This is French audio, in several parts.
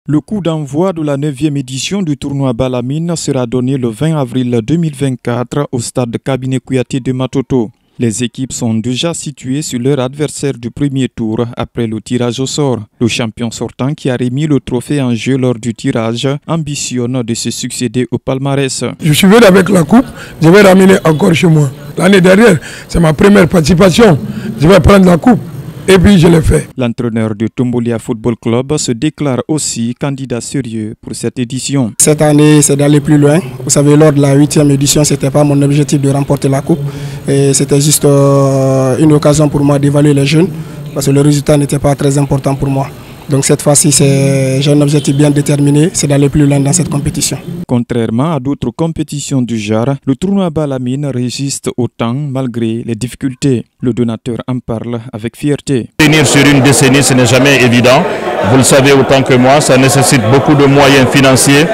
Le coup d'envoi de la 9e édition du tournoi Balamine sera donné le 20 avril 2024 au stade Cabinet Kouyaté de Matoto. Les équipes sont déjà situées sur leur adversaire du premier tour après le tirage au sort. Le champion sortant qui a remis le trophée en jeu lors du tirage ambitionne de se succéder au palmarès. Je suis venu avec la coupe, je vais ramener encore chez moi. L'année dernière, c'est ma première participation. Je vais prendre la coupe. Et puis je l'ai fait. L'entraîneur du Tombolia Football Club se déclare aussi candidat sérieux pour cette édition. Cette année, c'est d'aller plus loin. Vous savez, lors de la 8e édition, ce n'était pas mon objectif de remporter la coupe. C'était juste une occasion pour moi d'évaluer les jeunes, parce que le résultat n'était pas très important pour moi. Donc cette fois-ci, j'ai un objectif bien déterminé, c'est d'aller plus loin dans cette compétition. Contrairement à d'autres compétitions du genre, le tournoi Balamine résiste au temps malgré les difficultés. Le donateur en parle avec fierté. Tenir sur une décennie, ce n'est jamais évident. Vous le savez autant que moi, ça nécessite beaucoup de moyens financiers,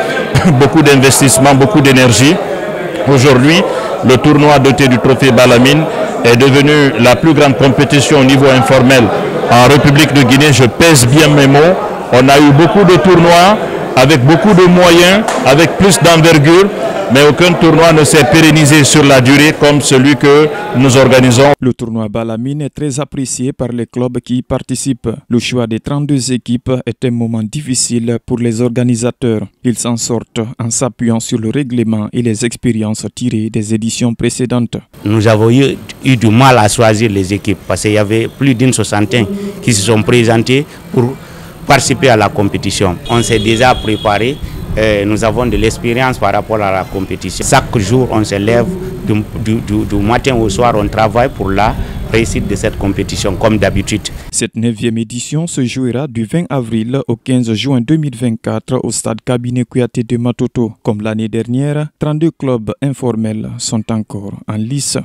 beaucoup d'investissements, beaucoup d'énergie. Aujourd'hui, le tournoi doté du trophée Balamine est devenu la plus grande compétition au niveau informel en République de Guinée. Je pèse bien mes mots. On a eu beaucoup de tournois avec beaucoup de moyens, avec plus d'envergure, mais aucun tournoi ne s'est pérennisé sur la durée comme celui que nous organisons. Le tournoi Balamine est très apprécié par les clubs qui y participent. Le choix des 32 équipes est un moment difficile pour les organisateurs. Ils s'en sortent en s'appuyant sur le règlement et les expériences tirées des éditions précédentes. Nous avons eu du mal à choisir les équipes parce qu'il y avait plus d'une soixantaine qui se sont présentées pour participer à la compétition. On s'est déjà préparé, nous avons de l'expérience par rapport à la compétition. Chaque jour, on se lève du matin au soir, on travaille pour la réussite de cette compétition comme d'habitude. Cette 9e édition se jouera du 20 avril au 15 juin 2024 au stade Cabinet Kouyaté de Matoto. Comme l'année dernière, 32 clubs informels sont encore en lice.